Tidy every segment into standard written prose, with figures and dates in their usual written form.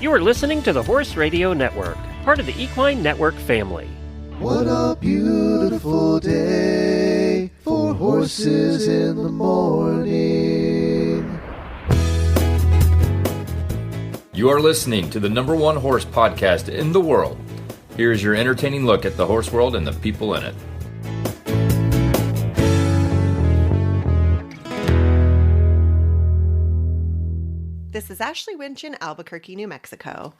You are listening to the Horse Radio Network, part of the Equine Network family. What a beautiful day for horses in the morning. You are listening to the #1 horse podcast in the world. Here is your entertaining look at the horse world and the people in it. This is Ashley Winch in Albuquerque, New Mexico.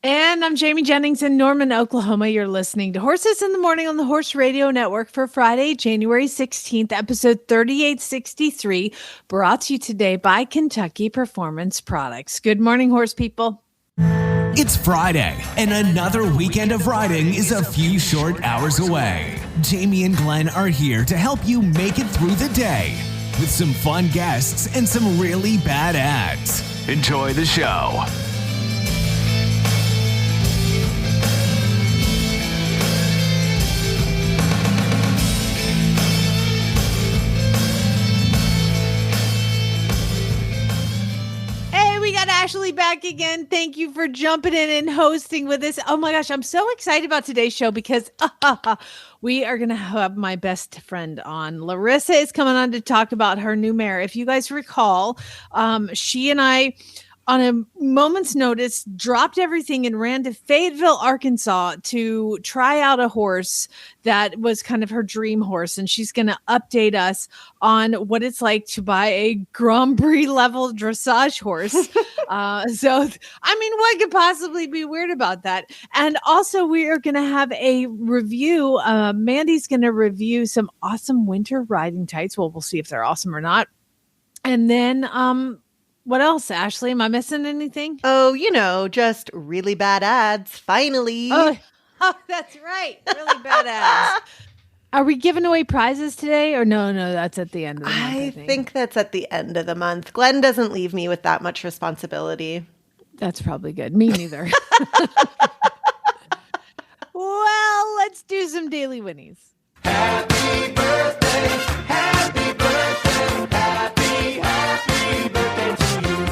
And I'm Jamie Jennings in Norman, Oklahoma. You're listening to Horses in the Morning on the Horse Radio Network for Friday, January 16th, episode 3863, brought to you today by Kentucky Performance Products. Good morning, horse people. It's Friday, and another weekend of riding is a few short hours away. Jamie and Glenn are here to help you make it through the day with some fun guests and some really bad ads. Enjoy the show. We got Ashley back again. Thank you for jumping in and hosting with us. Oh my gosh, I'm so excited about today's show because we are going to have my best friend on. Larissa is coming on to talk about her new mare. If you guys recall, she and I, on a moment's notice, dropped everything and ran to Fayetteville, Arkansas to try out a horse that was kind of her dream horse. And she's going to update us on what it's like to buy a Grand Prix level dressage horse. What could possibly be weird about that? And also we are going to have a review. Mandy's going to review some awesome winter riding tights. Well, we'll see if they're awesome or not. And then, what else, Ashley? Am I missing anything? Oh, just really bad ads. Finally. Oh, that's right. Really bad ads. Are we giving away prizes today? Or no, that's at the end of the month. I think that's at the end of the month. Glenn doesn't leave me with that much responsibility. That's probably good. Me neither. Well, let's do some daily Whinnies. Happy birthday, happy birthday, happy birthday to you.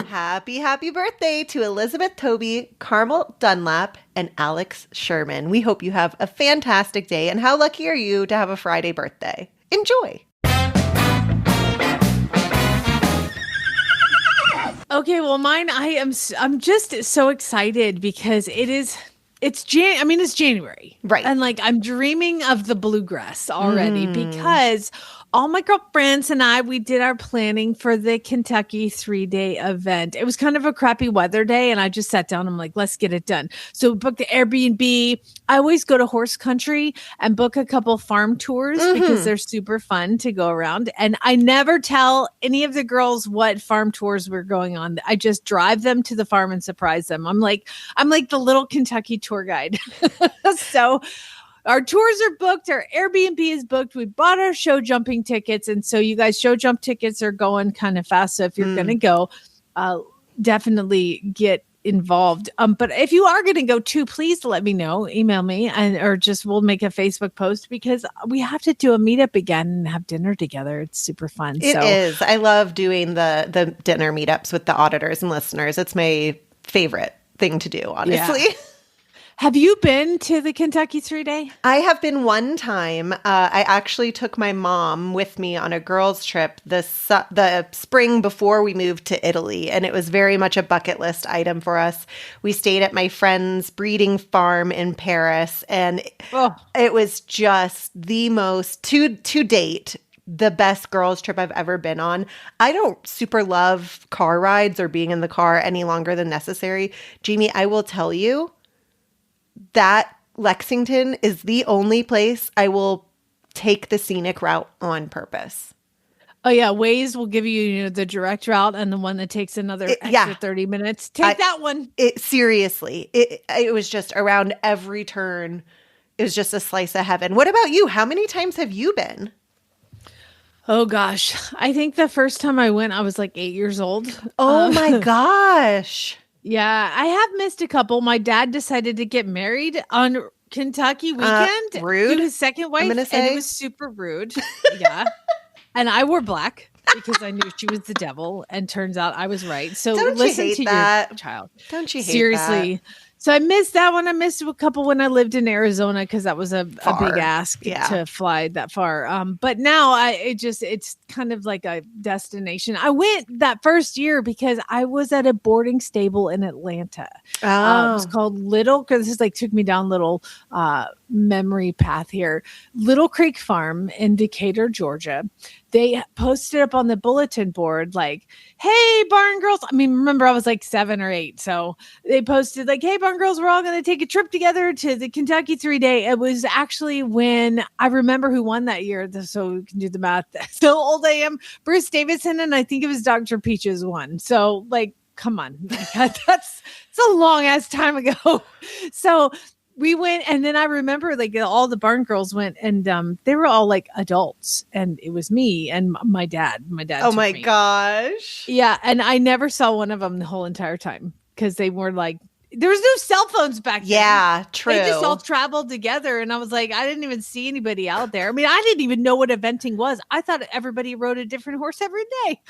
Happy birthday to Elizabeth Toby, Carmel Dunlap, and Alex Sherman. We hope you have a fantastic day, and how lucky are you to have a Friday birthday? Enjoy. Okay, well, mine, I'm just so excited because it's January. Right. And I'm dreaming of the bluegrass already because all my girlfriends and we did our planning for the Kentucky 3-day event. It was kind of a crappy weather day, and I just sat down. I'm like, let's get it done. So we booked the Airbnb. I always go to horse country and book a couple farm tours because they're super fun to go around. And I never tell any of the girls what farm tours we're going on. I just drive them to the farm and surprise them. I'm like the little Kentucky tour guide. So our tours are booked. Our Airbnb is booked. We bought our show jumping tickets. And so you guys, show jump tickets are going kind of fast. So if you're going to go, definitely get involved. But if you are going to go too, please let me know. Email me or just we'll make a Facebook post because we have to do a meetup again and have dinner together. It's super fun. It is. I love doing the dinner meetups with the auditors and listeners. It's my favorite thing to do, honestly. Yeah. Have you been to the Kentucky 3-day? I have been one time. I actually took my mom with me on a girls' trip the spring before we moved to Italy, and it was very much a bucket list item for us. We stayed at my friend's breeding farm in Paris, and it was just the most, to date, the best girls' trip I've ever been on. I don't super love car rides or being in the car any longer than necessary. Jamie, I will tell you, that Lexington is the only place I will take the scenic route on purpose. Oh, yeah. Waze will give you, the direct route and the one that takes another extra 30 minutes. Take that one. Seriously. It was just around every turn. It was just a slice of heaven. What about you? How many times have you been? Oh, gosh. I think the first time I went, I was like 8 years old. Oh, my gosh. Yeah, I have missed a couple. My dad decided to get married on Kentucky weekend. Rude. To his second wife. I'm gonna say. And it was super rude. Yeah. And I wore black. because I knew she was the devil, and turns out I was right. So Don't you listen hate to that? your child. Don't you hate Seriously. So I missed that one. I missed a couple when I lived in Arizona because that was a Far. big ask Yeah. to fly that far. But now it's kind of like a destination. I went that first year because I was at a boarding stable in Atlanta. It was called because this is like took me down little memory path here. Little Creek Farm in Decatur, Georgia. They posted up on the bulletin board like, "Hey, barn girls." I mean, remember I was like 7 or 8, so they posted like, "Hey, barn girls, we're all going to take a trip together to the Kentucky 3-day." It was actually when I remember who won that year, so we can do the math. So old I am. Bruce Davidson, and I think it was Dr. Peaches won. So like, come on, that's a long ass time ago. So we went, and then I remember like all the barn girls went, and they were all like adults, and it was me and my dad. My dad. Oh took my me. gosh. Yeah, and I never saw one of them the whole entire time because they were like, there was no cell phones back then. Yeah, true. They just all traveled together, and I was like, I didn't even see anybody out there. I mean, I didn't even know what eventing was. I thought everybody rode a different horse every day.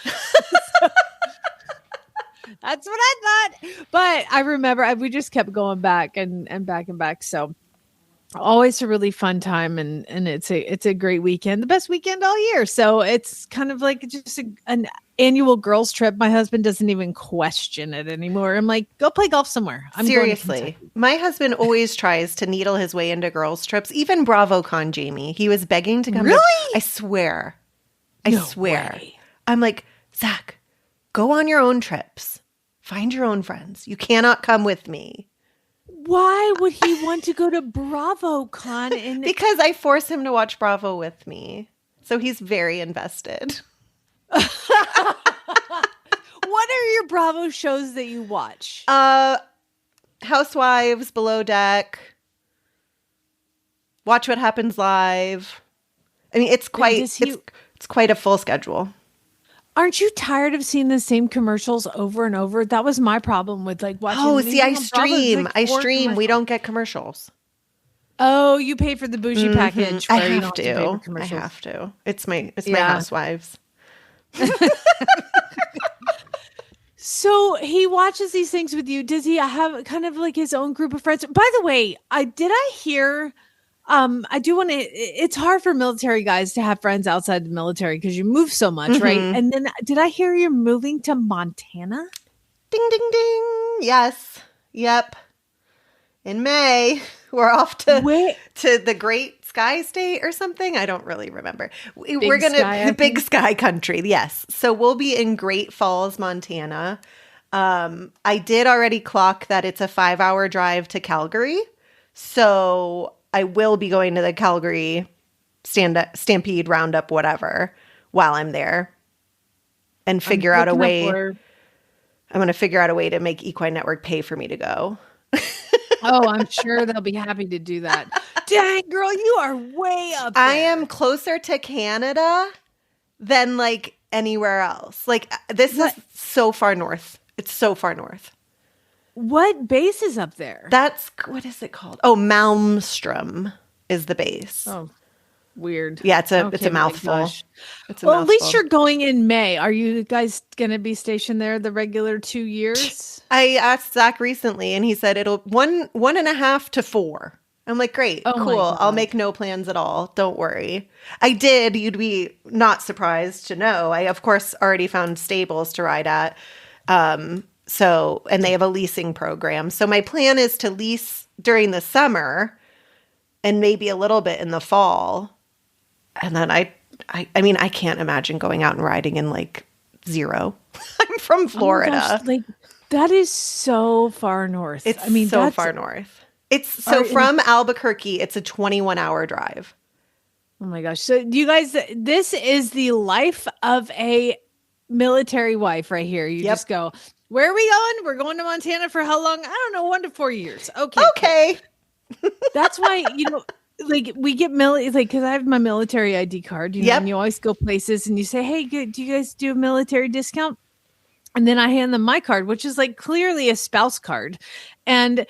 That's what I thought. But I remember we just kept going back and back and back. So always a really fun time, and it's a great weekend, the best weekend all year. So it's kind of like just an annual girls trip. My husband doesn't even question it anymore. I'm like, go play golf somewhere. I'm Seriously. My husband always tries to needle his way into girls trips, even BravoCon Jamie. He was begging to come. Really? I swear. No I swear. way. I'm like, Zach, go on your own trips. Find your own friends. You cannot come with me. Why would he want to go to BravoCon? And Because I force him to watch Bravo with me. So he's very invested. what are your Bravo shows that you watch? Housewives, Below Deck, Watch What Happens Live. I mean, it's quite it's quite a full schedule. Aren't you tired of seeing the same commercials over and over? That was my problem with like watching. Oh, see, I on Bravo, it's stream. like I 4 stream. We commercials. don't get commercials. Oh, you pay for the bougie package. I where you have don't pay for to. I commercials. have to. It's my Yeah. Housewives. So he watches these things with you. Does he have kind of like his own group of friends? By the way, I hear. I do want to. It's hard for military guys to have friends outside the military because you move so much, right? And then did I hear you're moving to Montana? Ding, ding, ding. Yes. Yep. In May, we're off to the Great Sky State or something. I don't really remember. We're going to Big Sky Country. Yes. So we'll be in Great Falls, Montana. I did already clock that it's a 5-hour drive to Calgary. So I will be going to the Calgary Stampede Roundup, whatever, while I'm there, and figure out a way. I'm going to figure out a way to make Equine Network pay for me to go. Oh, I'm sure they'll be happy to do that. Dang, girl, you are way up there. I am closer to Canada than like anywhere else. Like this is so far north. It's so far north. What base is up there? What is it called? Oh, Malmstrom is the base. Oh, weird. Yeah, it's a mouthful. It's a well, at least mouthful. you're going in May. Are you guys going to be stationed there the regular 2 years? I asked Zach recently, and he said it'll 1.5 to 4. I'm like, great, cool. I'll make no plans at all. Don't worry. I did. You'd be not surprised to know. I, of course, already found stables to ride at. So, and they have a leasing program. So my plan is to lease during the summer and maybe a little bit in the fall. And then I mean, I can't imagine going out and riding in like 0. I'm from Florida. Oh my gosh, like that is so far north. It's so far north. It's from Albuquerque, it's a 21-hour drive. Oh my gosh. So you guys, this is the life of a military wife right here. You just go, where are we going? We're going to Montana for how long? I don't know, 1 to 4 years. Okay. That's why, like we get because I have my military ID card, know, and you always go places and you say, hey, do you guys do a military discount? And then I hand them my card, which is like clearly a spouse card. And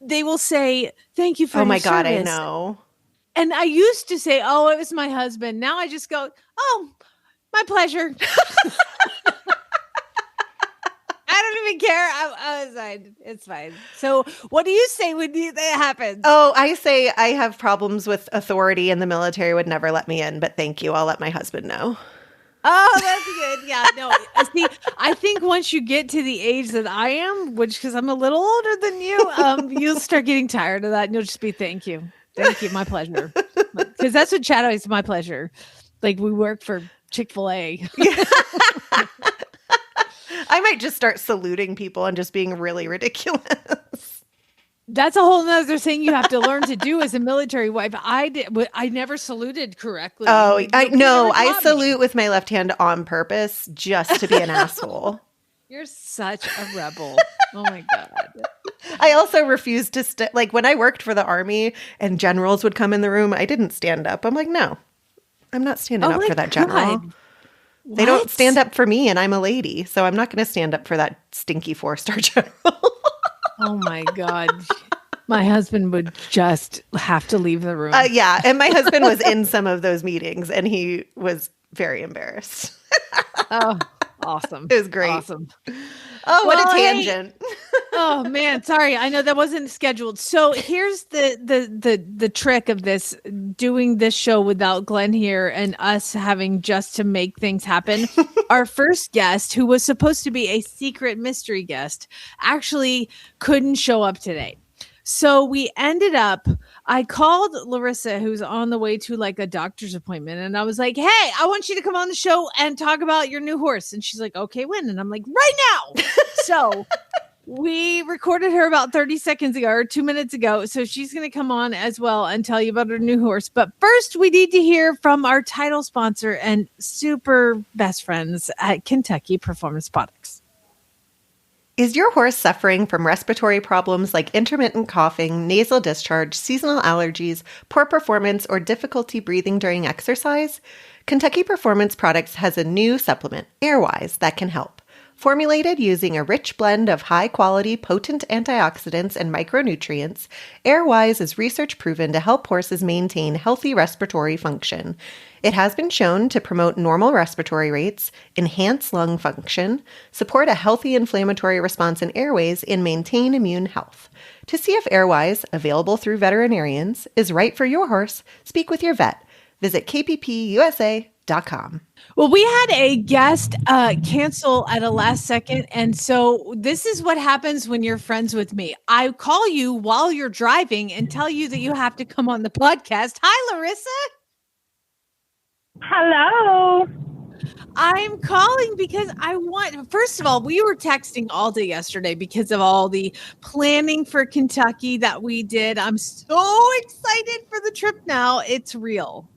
they will say, thank you for your service. Oh my God, I know. And I used to say, oh, it was my husband. Now I just go, oh, My pleasure. I don't even care. I was fine. It's fine. So what do you say when that happens? Oh, I say I have problems with authority and the military would never let me in, but thank you. I'll let my husband know. Oh, that's good. Yeah, no. See, I think once you get to the age that I am, which because I'm a little older than you, you'll start getting tired of that, and you'll just be thank you, my pleasure. Because that's what Chad always my pleasure. Like we work for Chick-fil-A. Yeah. I might just start saluting people and just being really ridiculous. That's a whole nother thing you have to learn to do as a military wife. I never saluted correctly. Oh, I know. I taught me. salute with my left hand on purpose just to be an asshole. You're such a rebel. Oh my God. I also refuse to like when I worked for the Army and generals would come in the room, I didn't stand up. I'm like, no, I'm not standing up for that general. They don't stand up for me and I'm a lady. So I'm not going to stand up for that stinky 4-star general. Oh my God. My husband would just have to leave the room. Yeah. And my husband was in some of those meetings and he was very embarrassed. Oh, awesome. It was great. Awesome. Oh, what Well, a hey. tangent. Oh man, sorry. I know that wasn't scheduled. So here's the trick of this, doing this show without Glenn here and us having just to make things happen. Our first guest, who was supposed to be a secret mystery guest, actually couldn't show up today. So we ended up, I called Larissa, who's on the way to like a doctor's appointment. And I was like, hey, I want you to come on the show and talk about your new horse. And she's like, okay, when? And I'm like, right now. So we recorded her about 30 seconds ago or 2 minutes ago. So she's going to come on as well and tell you about her new horse. But first, we need to hear from our title sponsor and super best friends at Kentucky Performance Products. Is your horse suffering from respiratory problems like intermittent coughing, nasal discharge, seasonal allergies, poor performance, or difficulty breathing during exercise? Kentucky Performance Products has a new supplement, Airwise, that can help. Formulated using a rich blend of high-quality, potent antioxidants and micronutrients, Airwise is research proven to help horses maintain healthy respiratory function. It has been shown to promote normal respiratory rates, enhance lung function, support a healthy inflammatory response in airways, and maintain immune health. To see if Airwise, available through veterinarians, is right for your horse, speak with your vet. Visit kppusa.com. Well, we had a guest cancel at a last second. And so this is what happens when you're friends with me. I call you while you're driving and tell you that you have to come on the podcast. Hi, Larissa. Hello. I'm calling because first of all, we were texting all day yesterday because of all the planning for Kentucky that we did. I'm so excited for the trip now. It's real.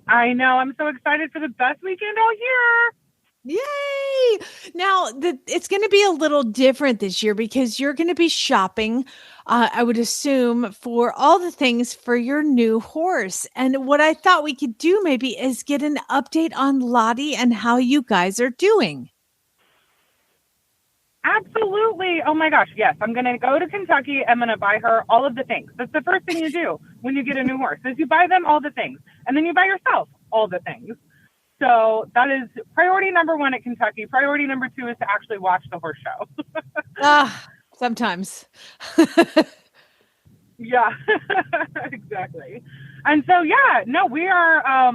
I know. I'm so excited for the best weekend all year. Yay! Now, it's going to be a little different this year because you're going to be shopping, I would assume, for all the things for your new horse. And what I thought we could do maybe is get an update on Lottie and how you guys are doing. Absolutely. Oh my gosh. Yes. I'm going to go to Kentucky. I'm going to buy her all of the things. That's the first thing you do when you get a new horse is you buy them all the things and then you buy yourself all the things. So that is priority number 1 at Kentucky. Priority number 2 is to actually watch the horse show. Sometimes. Yeah, exactly. And so, yeah, no, we are,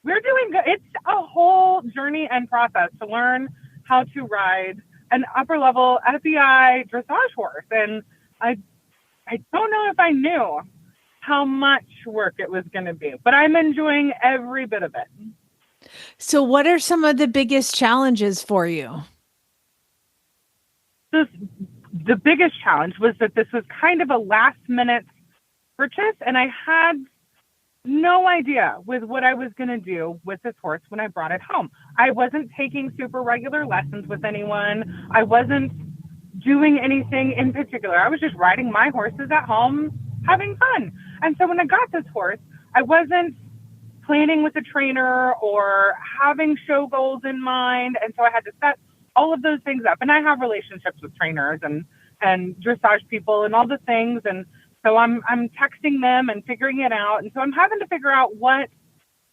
we're doing good. It's a whole journey and process to learn how to ride an upper level FEI dressage horse. And I don't know if I knew how much work it was going to be, but I'm enjoying every bit of it. So what are some of the biggest challenges for you? The biggest challenge was that this was kind of a last minute purchase, and I had no idea with what I was going to do with this horse when I brought it home. I wasn't taking super regular lessons with anyone. I wasn't doing anything in particular. I was just riding my horses at home, having fun. And so when I got this horse, I wasn't planning with a trainer or having show goals in mind. And so I had to set all of those things up. And I have relationships with trainers and dressage people and all the things. And so I'm texting them and figuring it out. And so I'm having to figure out what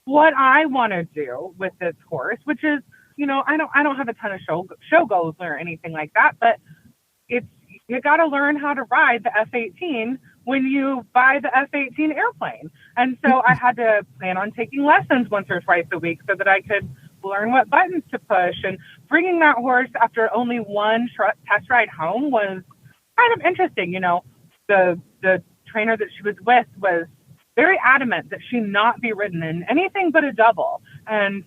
what I want to do with this horse, which is, I don't have a ton of show goals or anything like that, but you got to learn how to ride the F-18 when you buy the F-18 airplane. And so I had to plan on taking lessons once or twice a week so that I could learn what buttons to push. And bringing that horse after only one test ride home was kind of interesting. The trainer that she was with was very adamant that she not be ridden in anything but a double. And,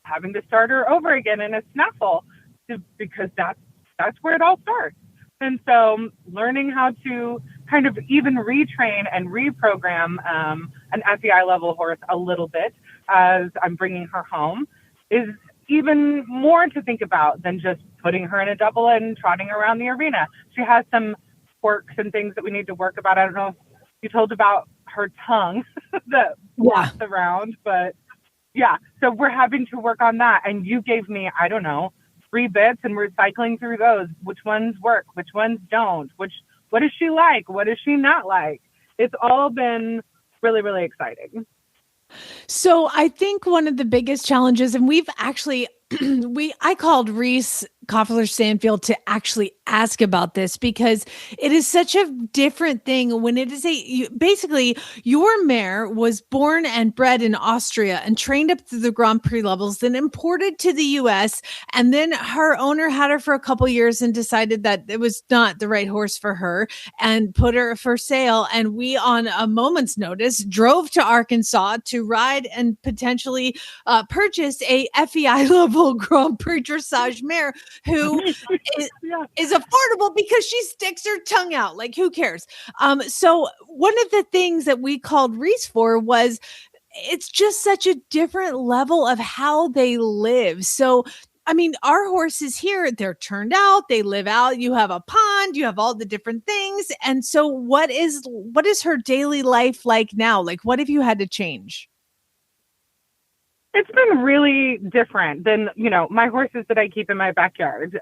having to start her over again in a snaffle because that's where it all starts. And so learning how to kind of even retrain and reprogram an FEI level horse a little bit as I'm bringing her home is even more to think about than just putting her in a double and trotting around the arena. She has some quirks and things that we need to work about. I don't know if you told about her tongue that walks around, but yeah, so we're having to work on that. And you gave me, I don't know, 3 bits, and we're cycling through those. Which ones work? Which ones don't? What is she like? What is she not like? It's all been really, really exciting. So I think one of the biggest challenges, and we've actually, I called Reese Koffler Stanfield to actually ask about this because it is such a different thing when it is basically your mare was born and bred in Austria and trained up through the Grand Prix levels, then imported to the US. And then her owner had her for a couple years and decided that it was not the right horse for her and put her for sale. And we, on a moment's notice, drove to Arkansas to ride and potentially purchase a FEI level Grand Prix dressage mare who is affordable because she sticks her tongue out. Like, who cares? So one of the things that we called Reese for was it's just such a different level of how they live. So, I mean, our horses here, they're turned out, they live out, you have a pond, you have all the different things. And so what is her daily life like now? Like, what have you had to change? It's been really different than, my horses that I keep in my backyard,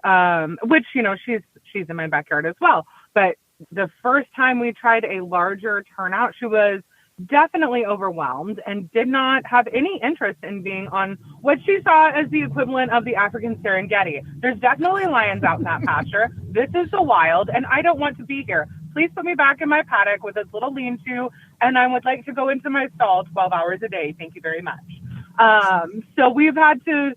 which, she's in my backyard as well. But the first time we tried a larger turnout, she was definitely overwhelmed and did not have any interest in being on what she saw as the equivalent of the African Serengeti. There's definitely lions out in that pasture. This is the wild, and I don't want to be here. Please put me back in my paddock with this little lean-to, and I would like to go into my stall 12 hours a day. Thank you very much. So we've had to,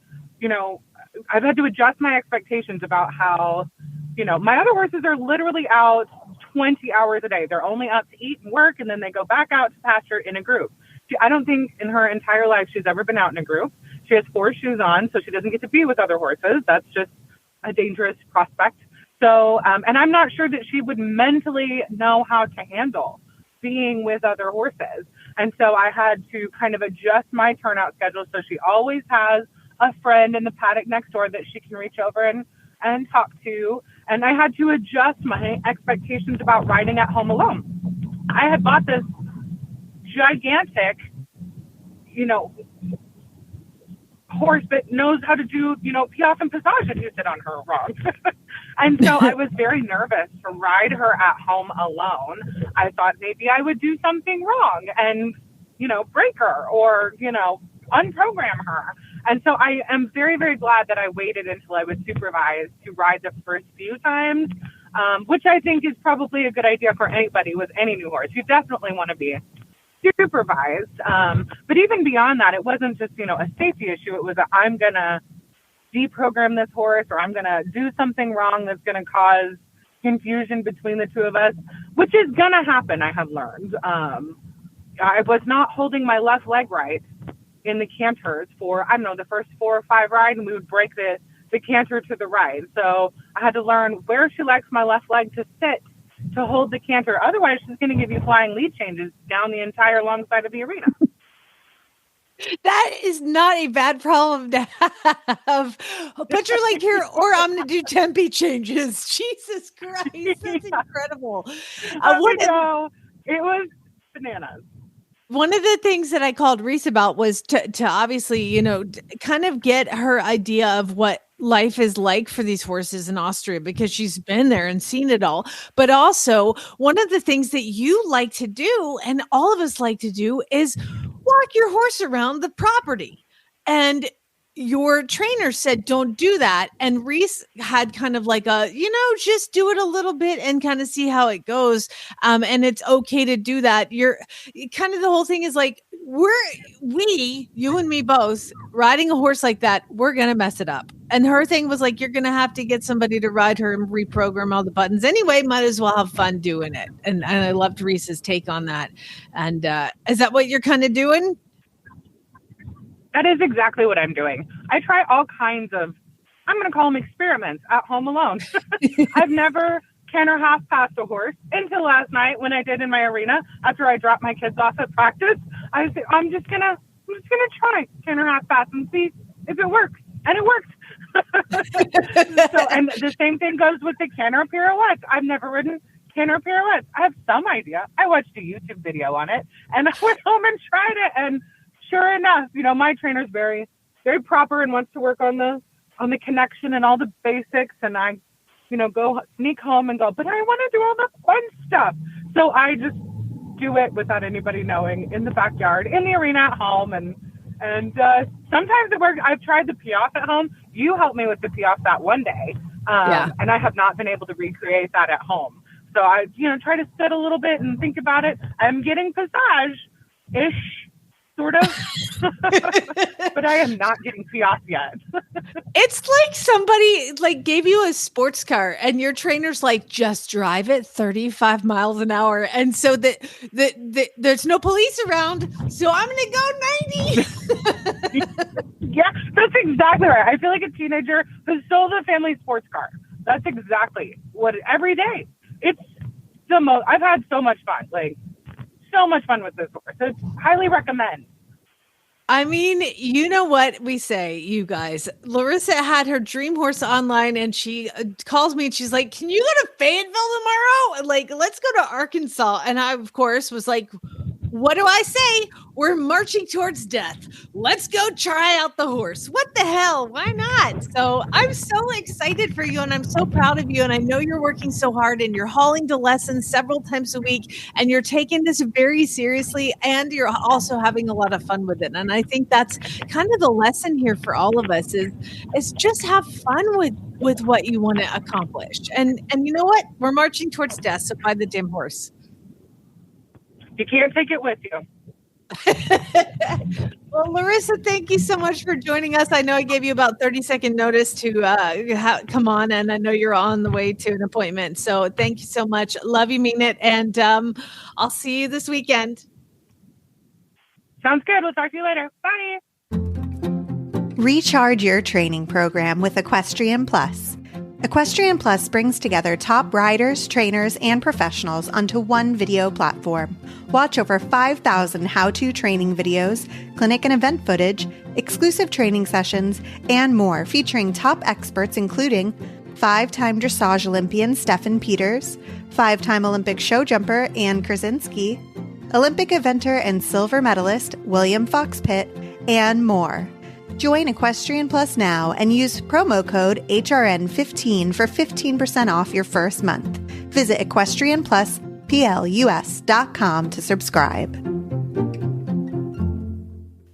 I've had to adjust my expectations about how, my other horses are literally out 20 hours a day. They're only up to eat and work, and then they go back out to pasture in a group. I don't think in her entire life she's ever been out in a group. She has 4 shoes on, so she doesn't get to be with other horses. That's just a dangerous prospect. So, and I'm not sure that she would mentally know how to handle being with other horses. And so I had to kind of adjust my turnout schedule so she always has a friend in the paddock next door that she can reach over and talk to. And I had to adjust my expectations about riding at home alone. I had bought this gigantic, horse that knows how to do, piaffe and passage if you sit on her wrong. And so I was very nervous to ride her at home alone. I thought maybe I would do something wrong and, break her or, unprogram her. And so I am very, very glad that I waited until I was supervised to ride the first few times, which I think is probably a good idea for anybody with any new horse. You definitely want to be supervised. But even beyond that, it wasn't just, a safety issue. It was I'm going to deprogram this horse, or I'm going to do something wrong that's going to cause confusion between the two of us, which is going to happen, I have learned. I was not holding my left leg right in the canters for, the first 4 or 5 rides, and we would break the canter to the right. So I had to learn where she likes my left leg to sit to hold the canter. Otherwise, she's going to give you flying lead changes down the entire long side of the arena. That is not a bad problem to have. Put your leg here, or I'm going to do tempi changes. Jesus Christ, that's incredible. It was bananas. One of the things that I called Reese about was to obviously, kind of get her idea of what life is like for these horses in Austria, because she's been there and seen it all. But also, one of the things that you like to do, and all of us like to do, is walk your horse around the property. And your trainer said, don't do that. And Reese had kind of like a, just do it a little bit and kind of see how it goes. And it's okay to do that. You're kind of, the whole thing is like, you and me both, riding a horse like that, we're going to mess it up. And her thing was like, you're going to have to get somebody to ride her and reprogram all the buttons. Anyway, might as well have fun doing it. And I loved Reese's take on that. And is that what you're kind of doing? That is exactly what I'm doing. I try all kinds of, I'm going to call them experiments at home alone. I've never canter half passed a horse until last night when I did in my arena after I dropped my kids off at practice. I said, I'm just gonna try canter half pass and see if it works. And it worked. And the same thing goes with the canter pirouettes. I've never ridden canter pirouettes. I have some idea. I watched a YouTube video on it and I went home and tried it, and sure enough, my trainer's very, very proper and wants to work on the connection and all the basics. And I, go sneak home and go, but I want to do all the fun stuff. So I just do it without anybody knowing in the backyard, in the arena at home. And sometimes it works. I've tried the piaffe at home. You helped me with the piaffe that one day. And I have not been able to recreate that at home. So I, try to sit a little bit and think about it. I'm getting passage-ish. Sort of, but I am not getting piaffe yet. It's like somebody gave you a sports car and your trainer's like, just drive it 35 miles an hour. And so that there's no police around. So I'm going to go 90. Yeah, that's exactly right. I feel like a teenager who stole the family sports car. That's exactly what every day. It's the most, I've had so much fun. So much fun with this horse. So highly recommend. I mean, you know what we say, you guys. Larissa had her dream horse online and she calls me and she's like, can you go to Fayetteville tomorrow? Let's go to Arkansas. And I, of course, was like, what do I say? We're marching towards death. Let's go try out the horse. What the hell? Why not? So I'm so excited for you and I'm so proud of you. And I know you're working so hard and you're hauling to lessons several times a week and you're taking this very seriously and you're also having a lot of fun with it. And I think that's kind of the lesson here for all of us is just have fun with what you want to accomplish. And you know what? We're marching towards death. So buy the damn horse. You can't take it with you. Well, Larissa, thank you so much for joining us. I know I gave you about 30-second notice to come on, and I know you're on the way to an appointment. So thank you so much. Love you, mean it. And I'll see you this weekend. Sounds good. We'll talk to you later. Bye. Recharge your training program with Equestrian Plus. Equestrian Plus brings together top riders, trainers, and professionals onto one video platform. Watch over 5,000 how-to training videos, clinic and event footage, exclusive training sessions, and more featuring top experts including 5-time dressage Olympian Stefan Peters, 5-time Olympic show jumper Ann Krasinski, Olympic eventer and silver medalist William Fox Pitt, and more. Join Equestrian Plus now and use promo code HRN15 for 15% off your first month. Visit EquestrianPlusPLUS.com to subscribe.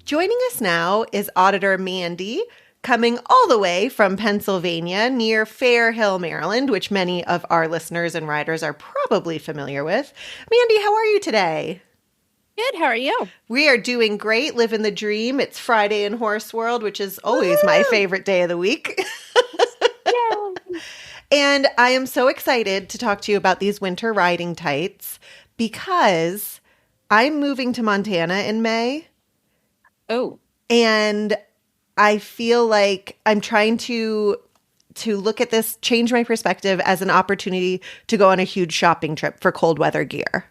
Joining us now is Auditor Mandi, coming all the way from Pennsylvania near Fair Hill, Maryland, which many of our listeners and riders are probably familiar with. Mandi, how are you today? Good. How are you? We are doing great, living the dream. It's Friday in Horseworld, which is always my favorite day of the week. And I am so excited to talk to you about these winter riding tights because I'm moving to Montana in May. Oh. And I feel like I'm trying to look at this, change my perspective as an opportunity to go on a huge shopping trip for cold weather gear.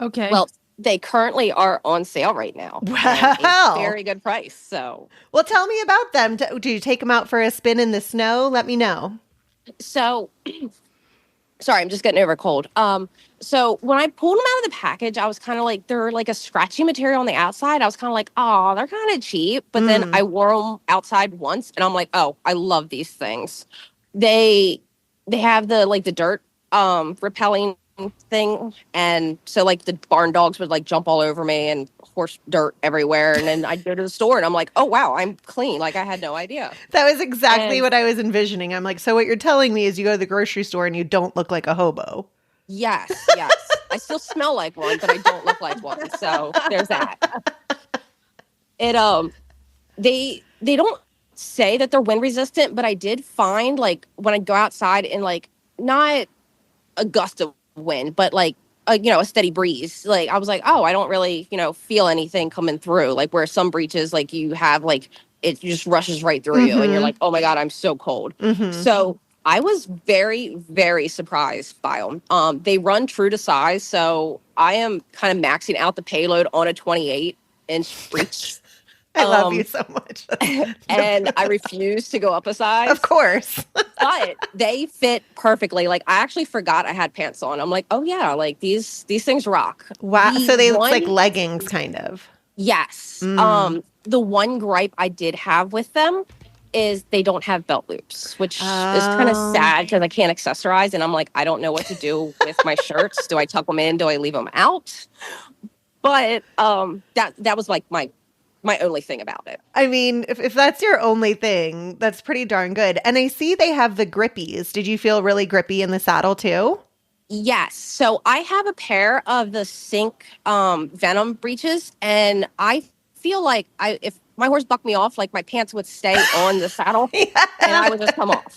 Okay. Well, they currently are on sale right now. Wow. Very good price. So, well, tell me about them. Do you take them out for a spin in the snow? Let me know. So, sorry, I'm just getting over a cold. So when I pulled them out of the package, I was kind of like, they're like a scratchy material on the outside. I was kind of like, oh, they're kind of cheap. But then I wore them outside once and I'm like, oh, I love these things. They have the dirt repelling thing, and so like the barn dogs would like jump all over me and horse dirt everywhere, and then I'd go to the store and I'm like, oh wow, I'm clean. Like I had no idea. That was exactly And what I was envisioning. I'm like, so what you're telling me is you go to the grocery store and you don't look like a hobo. yes, I still smell like one, but I don't look like one. So there's that. It they don't say that they're wind resistant, but I did find like when I go outside and like not a gust of wind, but like a steady breeze. Like I was like, oh, I don't really feel anything coming through. Like where some breaches, like you have like it just rushes right through you, and you're like, oh my god, I'm so cold. So I was very, very surprised by them. They run true to size, so I am kind of maxing out the payload on a 28-inch breech. I love you so much. And I refuse to go up a size. Of course. But they fit perfectly. Like I actually forgot I had pants on. I'm like, oh yeah, like these things rock. Wow. So they look like leggings kind of. Yes. The one gripe I did have with them is they don't have belt loops, which is kind of sad because I can't accessorize, and I'm like, I don't know what to do with my shirts. Do I tuck them in? Do I leave them out? But that was like my only thing about it. I mean, if that's your only thing, that's pretty darn good. And I see they have the grippies. Did you feel really grippy in the saddle too? Yes. So I have a pair of the Sync Venom breeches, and I feel like if my horse bucked me off, like my pants would stay on the saddle and I would just come off.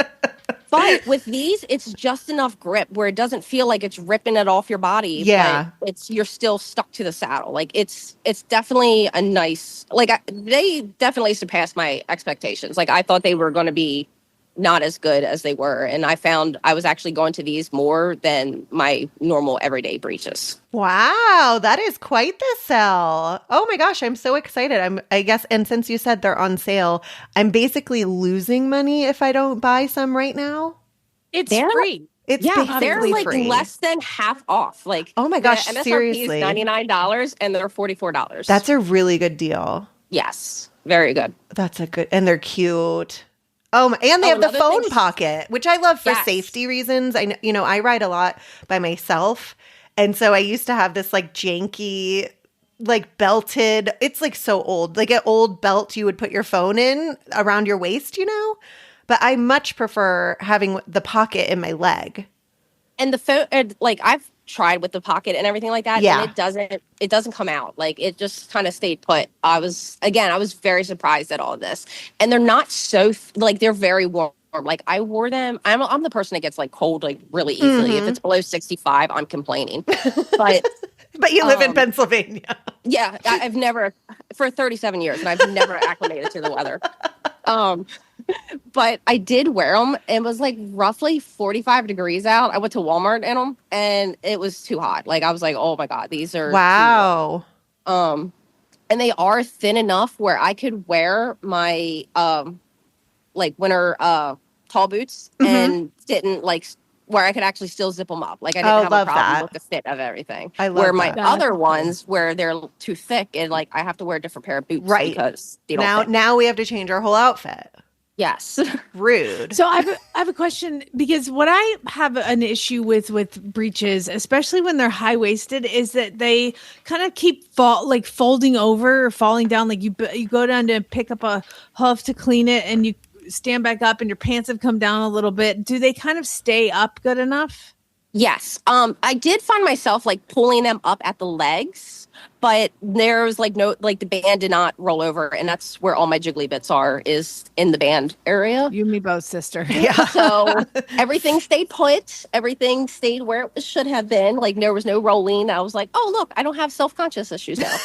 But with these, it's just enough grip where it doesn't feel like it's ripping it off your body. Yeah. But you're still stuck to the saddle. Like it's definitely a nice, like they definitely surpassed my expectations. Like I thought they were going to be not as good as they were. And I found I was actually going to these more than my normal everyday breeches. Wow, that is quite the sell. Oh my gosh, I'm so excited. I guess, and since you said they're on sale, I'm basically losing money if I don't buy some right now. It's free. It's they're like free. less than half off. Like, oh my gosh, the MSRP seriously, is $99 and they're $44. That's a really good deal. Yes, very good. That's a good, and they're cute. Oh, and they have the phone pocket, which I love for safety reasons. I ride a lot by myself. And so I used to have this like janky, like belted, it's like so old, like an old belt you would put your phone in around your waist, But I much prefer having the pocket in my leg. And the phone, like I've tried with the pocket and everything like that. Yeah. And it doesn't come out. Like it just kind of stayed put. I was very surprised at all of this. And they're not so, like they're very warm. Like I wore them. I'm the person that gets like cold like really easily. If it's below 65, I'm complaining. But but you live in Pennsylvania. Yeah, I've never for 37 years, and I've never acclimated to the weather. But I did wear them. It was like roughly 45 degrees out. I went to Walmart in them, and it was too hot. Like I was like, oh my god, these are wow. And they are thin enough where I could wear my like winter tall boots and didn't like where I could actually still zip them up. Like I didn't have a problem with the fit of everything. I love where my that. other ones where they're too thick and like I have to wear a different pair of boots because they don't fit. Now we have to change our whole outfit. Yes. Rude. So I have a question, because what I have an issue with breeches, especially when they're high-waisted, is that they kind of keep folding over or falling down. Like you go down to pick up a hoof to clean it and you stand back up and your pants have come down a little bit. Do they kind of stay up good enough? Yes. I did find myself like pulling them up at the legs, but there was like no, like the band did not roll over, and that's where all my jiggly bits is in the band area. You and me both, sister. Yeah. So everything stayed put. Everything stayed where it should have been. Like there was no rolling. I was like, oh look, I don't have self-conscious issues now.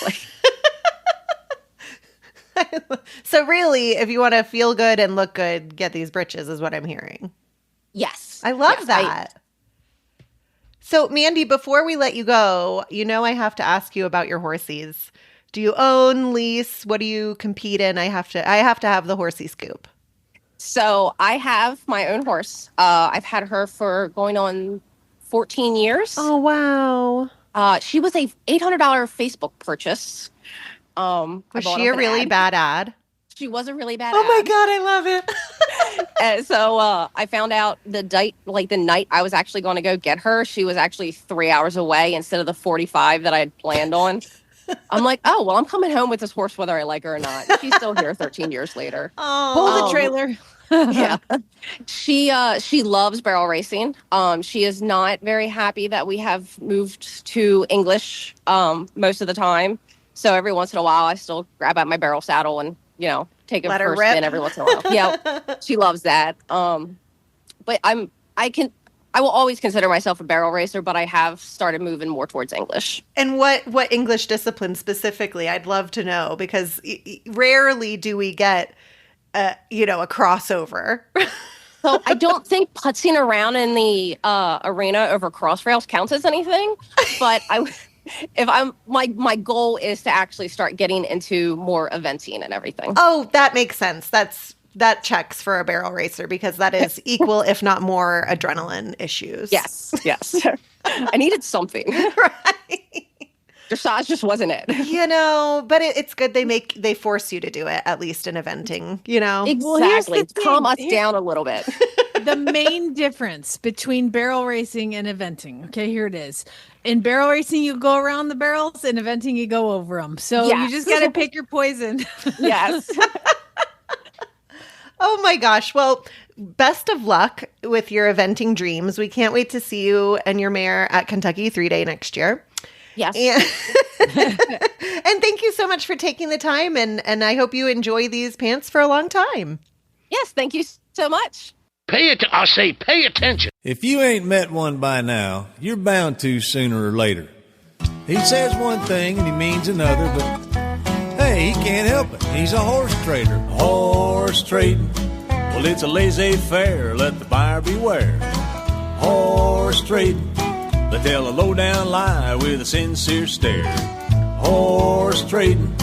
So really, if you want to feel good and look good, get these breeches is what I'm hearing. Yes. I love that. So, Mandi, before we let you go, I have to ask you about your horsies. Do you own, lease? What do you compete in? I have to have the horsey scoop. So I have my own horse. I've had her for going on 14 years. Oh, wow. She was a $800 Facebook purchase. Was she a really bad ad? She was a really bad Oh my ad. God, I love it. And so I found out the night I was actually going to go get her, she was actually 3 hours away instead of the 45 that I had planned on. I'm like, oh, well, I'm coming home with this horse whether I like her or not. She's still here 13 years later. Pull the trailer. Yeah. She loves barrel racing. She is not very happy that we have moved to English most of the time. So every once in a while, I still grab out my barrel saddle and, take a Let her first rip. spin every once in a while. Yeah, she loves that. But I will always consider myself a barrel racer, but I have started moving more towards English. And what English discipline specifically? I'd love to know, because rarely do we get a crossover. So I don't think putzing around in the arena over cross rails counts as anything, but my goal is to actually start getting into more eventing and everything. Oh, that makes sense. That checks for a barrel racer, because that is equal, if not more, adrenaline issues. Yes. I needed something. Right. Dressage just wasn't it. But it's good they force you to do it, at least in eventing, Exactly. Well, here's the Calm us thing. down a little bit. The main difference between barrel racing and eventing. Okay, here it is. In barrel racing, you go around the barrels. In eventing, you go over them. So Yes. you just got to pick your poison. Yes. Oh my gosh. Well, best of luck with your eventing dreams. We can't wait to see you and your mare at Kentucky 3-Day next year. Yes. And thank you so much for taking the time. And I hope you enjoy these pants for a long time. Yes. Thank you so much. Pay attention. If you ain't met one by now, you're bound to sooner or later. He says one thing and he means another, but hey, he can't help it. He's a horse trader. Horse trading. Well, it's a laissez-faire. Let the buyer beware. Horse trading. They tell a low-down lie with a sincere stare. Horse trading.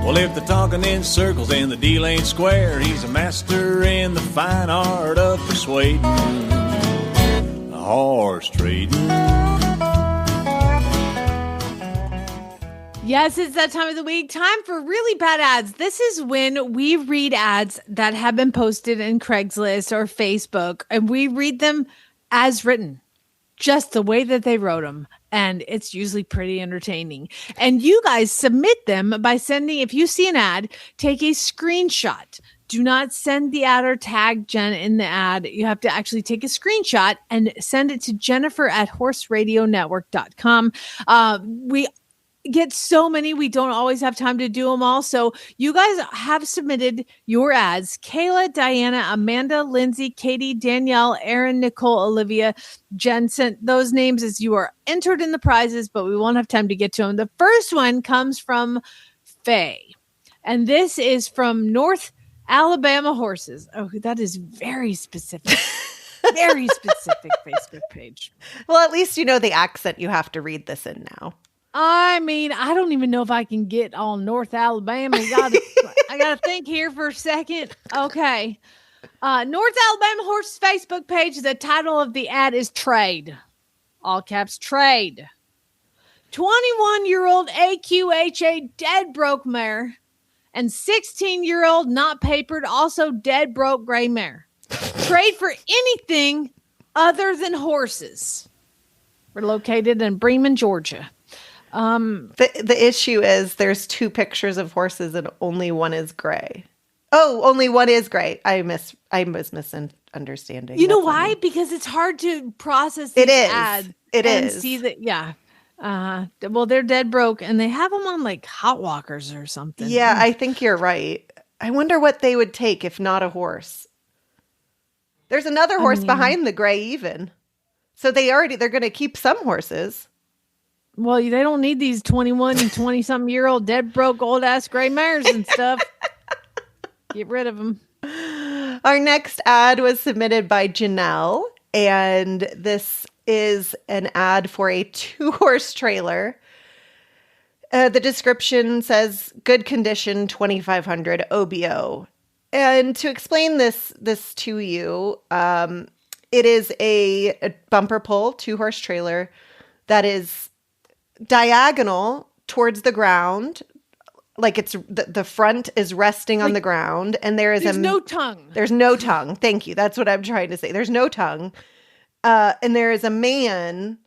Well, if they're talking in circles and the deal ain't square, he's a master in the fine art of persuading. Horse trading. Yes, it's that time of the week. Time for really bad ads. This is when we read ads that have been posted in Craigslist or Facebook, and we read them as written, just the way that they wrote them. And it's usually pretty entertaining. And you guys submit them by sending, if you see an ad, take a screenshot. Do not send the ad or tag Jen in the ad. You have to actually take a screenshot and send it to Jennifer@horseradionetwork.com. We get so many, we don't always have time to do them all. So you guys have submitted your ads. Kayla, Diana, Amanda, Lindsay, Katie, Danielle, Erin, Nicole, Olivia, Jen sent those names as you are entered in the prizes, but we won't have time to get to them. The first one comes from Faye, and this is from North Alabama Horses. Oh, that is very specific. Very specific Facebook page. Well, at least you know the accent you have to read this in now. I mean, I don't even know if I can get all North Alabama. I got to think here for a second. Okay. North Alabama Horses Facebook page. The title of the ad is Trade. All caps, Trade. 21-year-old AQHA dead broke mare and 16-year-old not papered, also dead broke gray mare. Trade for anything other than horses. We're located in Bremen, Georgia. The issue is there's two pictures of horses and only one is gray. Oh, only one is gray. I was misunderstanding. You know That's why? funny. Because it's hard to process It these is. ads It and is. see that. Yeah. Well, they're dead broke, and they have them on like Hot Walkers or something. Yeah, I think you're right. I wonder what they would take if not a horse. There's another horse behind the gray even. So they're going to keep some horses. Well, they don't need these 21 and 20-something year old dead broke old ass gray mares and stuff. Get rid of them. Our next ad was submitted by Janelle, and this is an ad for a 2-horse trailer. The description says, good condition, 2,500 OBO. And to explain this to you, it is a bumper pull 2-horse trailer that is diagonal towards the ground, like it's the front is resting on the ground, and there's no tongue. There's no tongue. Thank you. That's what I'm trying to say. There's no tongue. And there is a man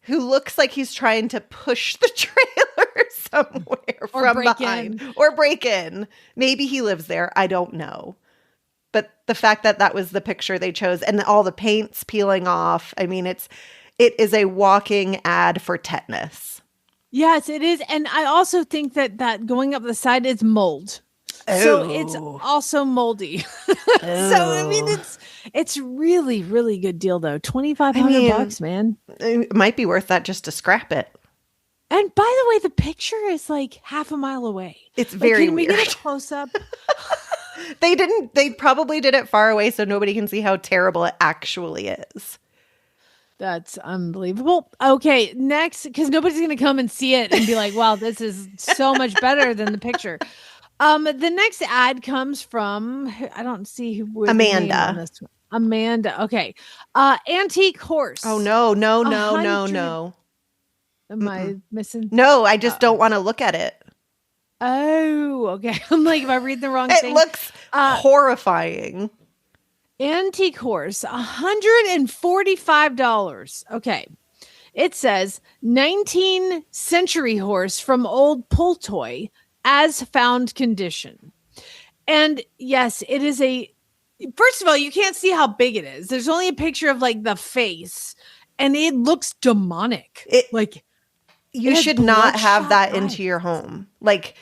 who looks like he's trying to push the trailer somewhere from behind. Or break in. Maybe he lives there. I don't know. But the fact that that was the picture they chose and all the paint's peeling off, I mean, it is a walking ad for tetanus. Yes, it is. And I also think that going up the side is mold. So it's also moldy. So I mean, it's really, really good deal though. $2,500, man. It might be worth that just to scrap it. And by the way, the picture is like half a mile away. It's very can weird. we get a close up? They probably did it far away so nobody can see how terrible it actually is. That's unbelievable. Okay, next, because nobody's going to come and see it and be like, wow, this is so much better than the picture. The next ad comes from, I don't see who. Amanda. Amanda. Okay. Antique horse. Oh, no. Am I missing? No, I just don't want to look at it. Oh, okay. I'm like, if I read the wrong thing. It looks horrifying. Antique horse, $145. Okay. It says 19th century horse from old pull toy as found condition. And yes, it is first of all, you can't see how big it is. There's only a picture of like the face and it looks demonic. You should not have that into your home. Like,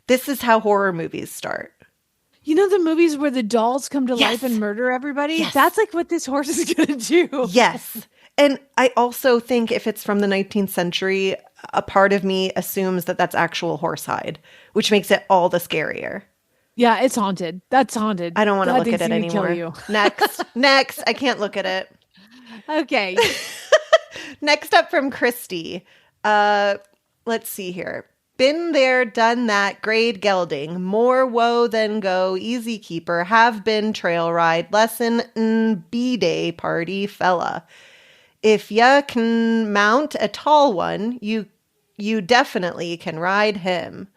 this is how horror movies start. You know the movies where the dolls come to life and murder everybody? Yes. That's like what this horse is going to do. Yes. And I also think if it's from the 19th century, a part of me assumes that that's actual horsehide, which makes it all the scarier. Yeah, it's haunted. That's haunted. I don't want to look at it anymore. Next. I can't look at it. Okay. Next up from Christy. Let's see here. Been there, done that, grade gelding, more woe than go, easy keeper, have been trail ride, lesson B-day party fella. If ya can mount a tall one, you definitely can ride him.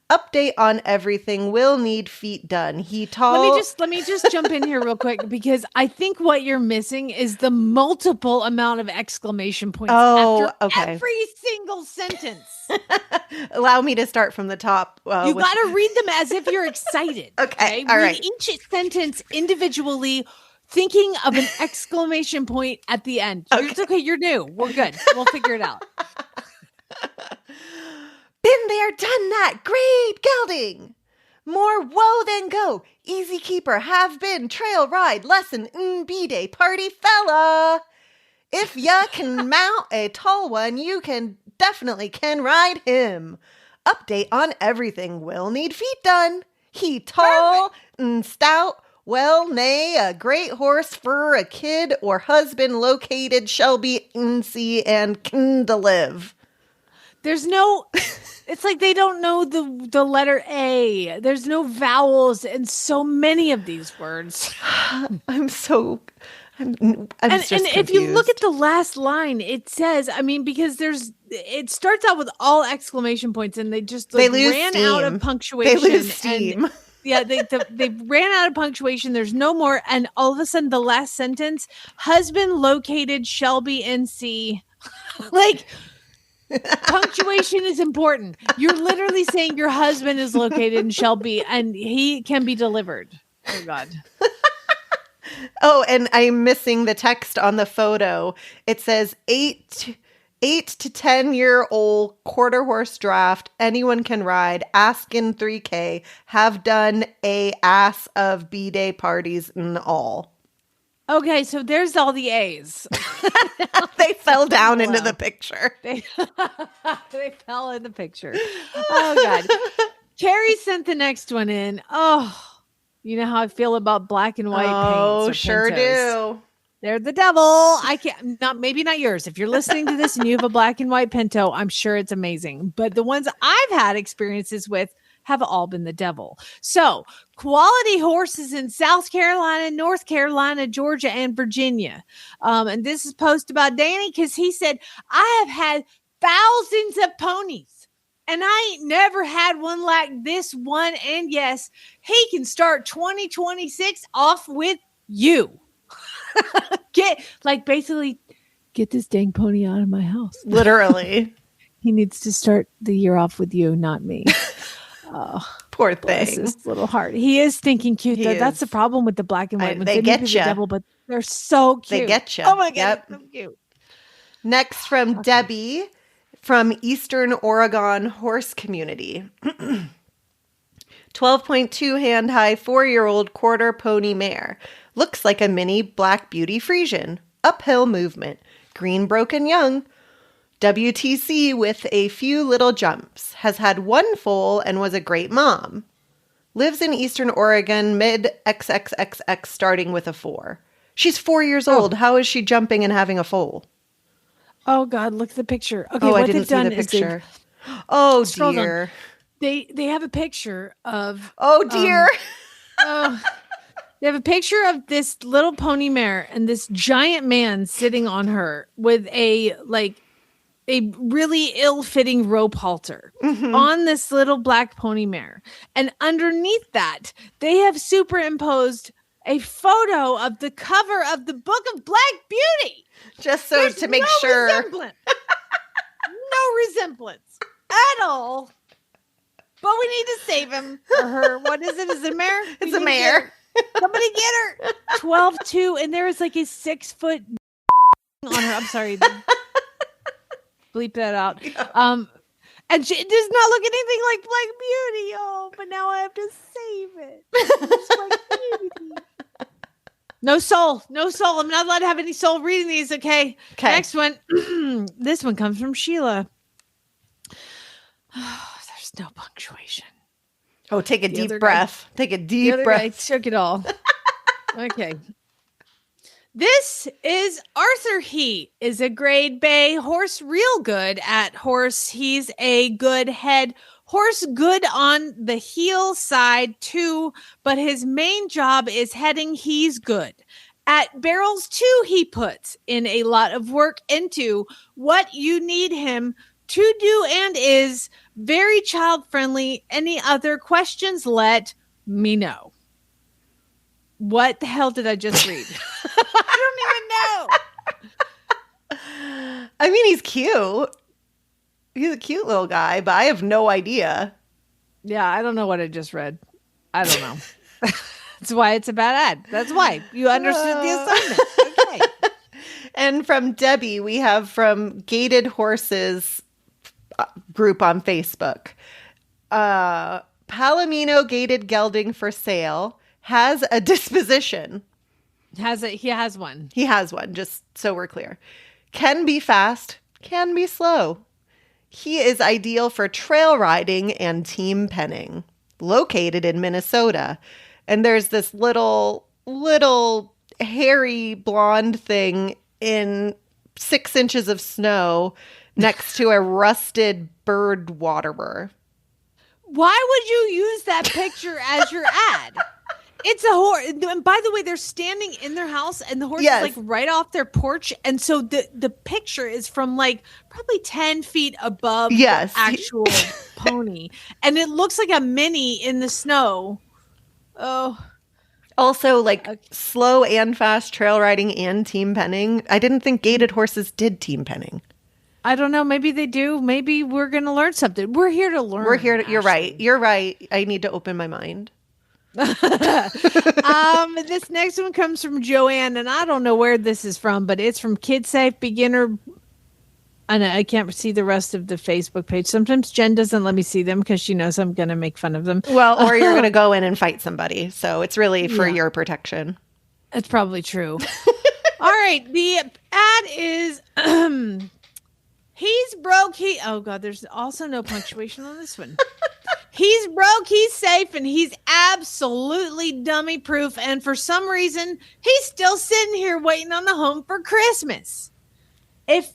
Update on everything, will need feet done. He tall. Let me just jump in here real quick because I think what you're missing is the multiple amount of exclamation points after every single sentence. Allow me to start from the top. You got to read them as if you're excited. Okay. All right. Read each sentence individually, thinking of an exclamation point at the end. Okay. It's okay. You're new. We're good. We'll figure it out. Been there, done that, grade gelding. More woe than go, easy keeper, have been, trail ride, lesson, B-day, party fella. If ya can mount a tall one, you definitely can ride him. Update on everything, will need feet done. He tall and stout, well, nay, a great horse for a kid or husband located shall be see and can to live. There's no, it's like they don't know the letter A. There's no vowels in so many of these words. I'm just and confused. if you look at the last line, it says, I mean, because it starts out with all exclamation points and they just ran steam. out of punctuation. They lose steam. Yeah, they ran out of punctuation. There's no more. And all of a sudden, the last sentence, husband located Shelby NC. Like, punctuation is important. You're literally saying your husband is located in Shelby and he can be delivered. Oh, God. Oh, and I'm missing the text on the photo. It says 8 to 10-year-old quarter horse draft. Anyone can ride. Askin 3K. Have done a ass of B-day parties and all. Okay, so there's all the A's. They fell down into the picture. They fell in the picture. Oh, God. Carrie sent the next one in. Oh, you know how I feel about black and white paints. Oh, sure do. They're the devil. I can't, maybe not yours. If you're listening to this and you have a black and white Pinto, I'm sure it's amazing. But the ones I've had experiences with have all been the devil. So, quality horses in South Carolina, North Carolina, Georgia, and Virginia. And this is posted by Danny because he said, I have had thousands of ponies And I ain't never had one like this one. And yes, he can start 2026 off with you. Basically, get this dang pony out of my house. Literally. He needs to start the year off with you, not me. Oh, poor bless thing. his little heart. He is stinking cute, though. That's the problem with the black and white ones. They get you. The devil, but they're so cute. They get you. Oh my God, so cute. Next from Debbie from Eastern Oregon Horse Community. 12.2 hand high 4-year-old quarter pony mare. Looks like a mini Black Beauty Friesian. Uphill movement. Green broken young. WTC with a few little jumps. Has had one foal and was a great mom. Lives in Eastern Oregon, mid XXXX starting with a 4. She's 4 years old. How is she jumping and having a foal? Oh God, look at the picture. Okay, I what didn't they've done see the picture. Oh dear. They have a picture of Oh dear. They have a picture of this little pony mare and this giant man sitting on her with a really ill-fitting rope halter on this little black pony mare. And underneath that, they have superimposed a photo of the cover of the Book of Black Beauty. Just so to make sure. Resemblance. No resemblance at all. But we need to save him or her. What is it? Is it a mare? It's a mare. Somebody get her. 12'2", and there is like a 6 foot on her. I'm sorry. Bleep that out. Yeah. And she does not look anything like Black Beauty. Oh, but now I have to save it. It's Black Beauty. No soul. I'm not allowed to have any soul reading these. Okay. Next one. This one comes from Sheila. There's no punctuation. Oh, take a deep breath. Take a deep breath. I took it all. Okay. This is Arthur. He is a grade bay horse, real good at horse. He's a good head horse, good on the heel side too, but his main job is heading. He's good at barrels too. He puts in a lot of work into what you need him to do and is very child friendly. Any other questions? Let me know. What the hell did I just read? I don't even know. I mean, he's cute. He's a cute little guy, but I have no idea. Yeah, I don't know what I just read. I don't know. That's why it's a bad ad. That's why. You understood the assignment. Okay. And from Debbie, we have from Gated Horses group on Facebook. Palomino gated gelding for sale. Has a disposition. He has one. He has one, just so we're clear. Can be fast, can be slow. He is ideal for trail riding and team penning. Located in Minnesota. And there's this little hairy blonde thing in 6 inches of snow next to a rusted bird waterer. Why would you use that picture as your ad? It's a horse. And by the way, they're standing in their house and the horse is like right off their porch. And so the picture is from like probably 10 feet above the actual pony. And it looks like a mini in the snow. Oh. Also, slow and fast trail riding and team penning. I didn't think gated horses did team penning. I don't know. Maybe they do. Maybe we're going to learn something. We're here to learn. We're here. You're right. You're right. I need to open my mind. This next one comes from Joanne, and I don't know where this is from, but it's from Kid Safe Beginner. And I can't see the rest of the Facebook page. Sometimes Jen doesn't let me see them because she knows I'm going to make fun of them. Well, or you're going to go in and fight somebody. So it's really for your protection. It's probably true. All right. The ad is, he's broke. Oh God, there's also no punctuation on this one. He's broke, he's safe, and he's absolutely dummy proof. And for some reason, he's still sitting here waiting on the home for Christmas. If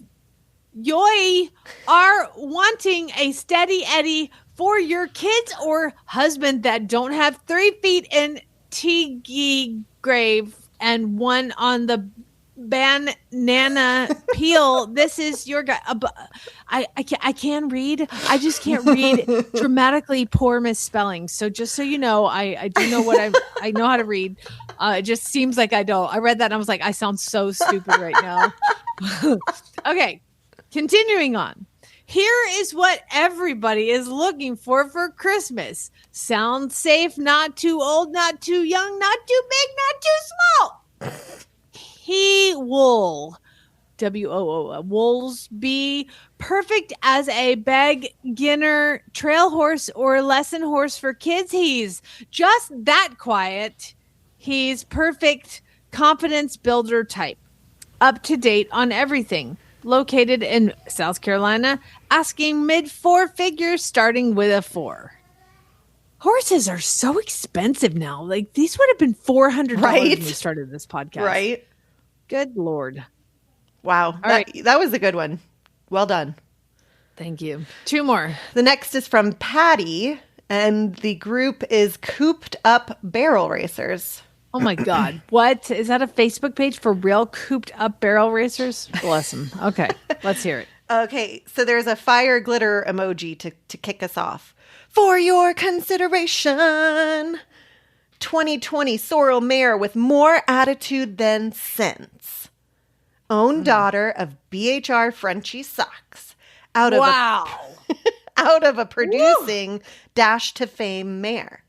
you are wanting a steady Eddie for your kids or husband that don't have 3 feet in Tigi grave and one on the banana peel. This is your guy. I can read. I just can't read dramatically poor misspelling. So just so you know, I do know what I know how to read. It just seems like I don't. I read that and I was like, I sound so stupid right now. Okay, continuing on. Here is what everybody is looking for Christmas. Sound safe, not too old, not too young, not too big, not too small. He wool, W-O-O, wolves be perfect as a beginner trail horse or lesson horse for kids. He's just that quiet. He's perfect confidence builder type. Up to date on everything. Located in South Carolina, asking mid 4 figures, starting with a 4. Horses are so expensive now. Like these would have been $400 when we started this podcast. Right. Good Lord. Wow. That was a good one. Well done. Thank you. 2 more. The next is from Patty, and the group is Cooped Up Barrel Racers. Oh my God. What? Is that a Facebook page for real cooped up barrel racers? Bless them. Okay. Let's hear it. Okay. So there's a fire glitter emoji to kick us off. For your consideration, 2020 sorrel mare with more attitude than sense. Own daughter of BHR Frenchie Socks. Out of a producing Dash to Fame mare.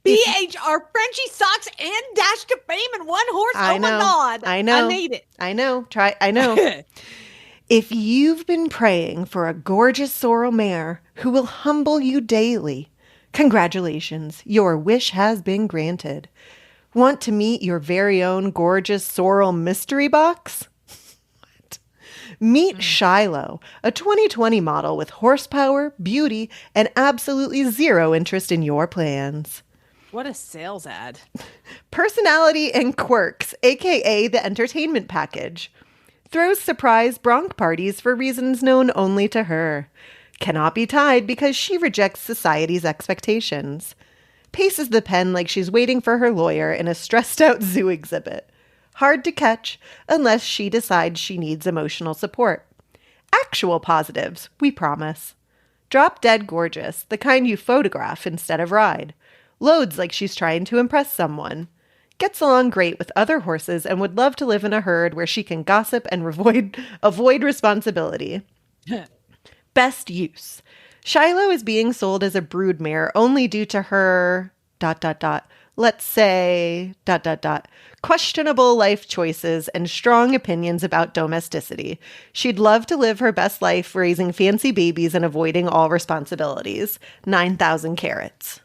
BHR Frenchie Socks and Dash to Fame in one horse. I know. My God. I know. I need it. I know. I know. If you've been praying for a gorgeous sorrel mare who will humble you daily, congratulations, your wish has been granted. Want to meet your very own gorgeous sorrel mystery box? What? Meet Shiloh, a 2020 model with horsepower, beauty, and absolutely zero interest in your plans. What a sales ad. Personality and quirks, aka the entertainment package. Throws surprise bronc parties for reasons known only to her. Cannot be tied because she rejects society's expectations. Paces the pen like she's waiting for her lawyer in a stressed out zoo exhibit. Hard to catch unless she decides she needs emotional support. Actual positives, we promise. Drop dead gorgeous, the kind you photograph instead of ride. Loads like she's trying to impress someone. Gets along great with other horses and would love to live in a herd where she can gossip and avoid responsibility. Best use. Shiloh is being sold as a broodmare only due to her ... let's say ... questionable life choices and strong opinions about domesticity. She'd love to live her best life raising fancy babies and avoiding all responsibilities. 9,000 carats.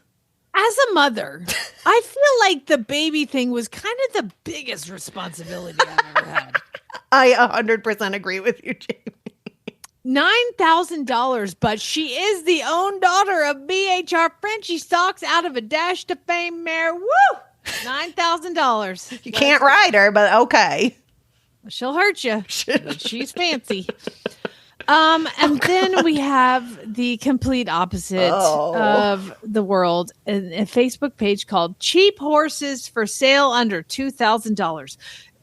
As a mother, I feel like the baby thing was kind of the biggest responsibility I've ever had. I 100% agree with you, Jamie. $9,000, but she is the own daughter of BHR Frenchie Socks out of a Dash to Fame mare. Woo! $9,000. You can't ride her, but okay. She'll hurt you, but she's fancy. And then we have the complete opposite of the world, a Facebook page called Cheap Horses for Sale Under $2,000.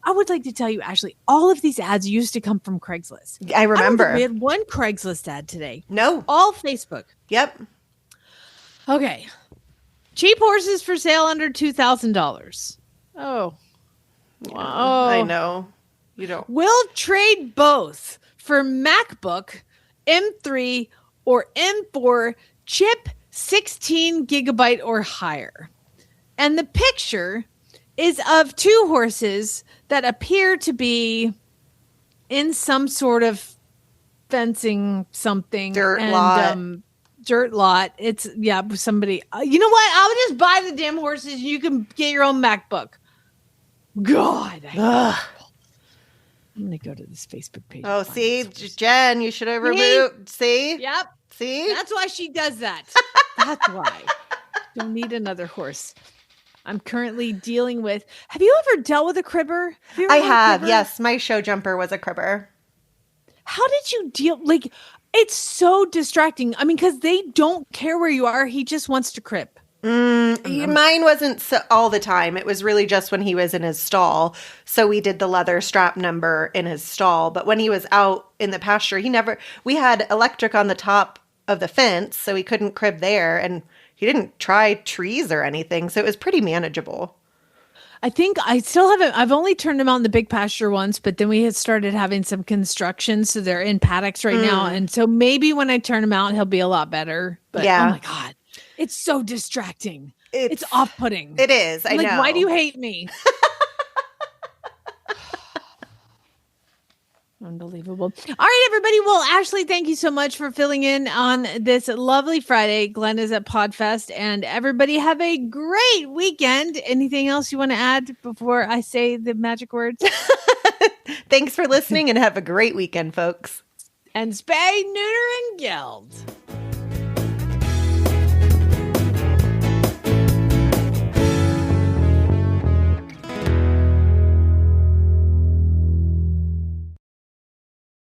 I would like to tell you, Ashley, all of these ads used to come from Craigslist. I remember. We had one Craigslist ad today. No. All Facebook. Yep. Okay. Cheap horses for sale under $2,000. Oh. Wow. I know. You don't. We'll trade both for MacBook M3 or M4 chip 16 gigabyte or higher. And the picture is of 2 horses that appear to be in some sort of fencing something. Dirt lot. Dirt lot. It's, somebody. You know what? I'll just buy the damn horses. You can get your own MacBook. God. I'm going to go to this Facebook page. Oh, see, Jen, you should have removed. See? Yep. See? That's why she does that. That's why. Don't need another horse. I'm currently dealing with. Have you ever dealt with a cribber? I have. Yes, my show jumper was a cribber. How did you deal? Like, it's so distracting. I mean, because they don't care where you are. He just wants to crib. Mine wasn't all the time. It was really just when he was in his stall. So we did the leather strap number in his stall. But when he was out in the pasture, we had electric on the top of the fence, so he couldn't crib there. And he didn't try trees or anything. So it was pretty manageable. I think I still haven't. I've only turned him out in the big pasture once, but then we had started having some construction. So they're in paddocks right now. And so maybe when I turn him out, he'll be a lot better. But oh my God, it's so distracting. It's off-putting. It is. I know. Why do you hate me? Unbelievable. All right, everybody. Well, Ashley, thank you so much for filling in on this lovely Friday. Glenn is at PodFest, and everybody have a great weekend. Anything else you want to add before I say the magic words? Thanks for listening and have a great weekend, folks. And spay, neuter, and gild.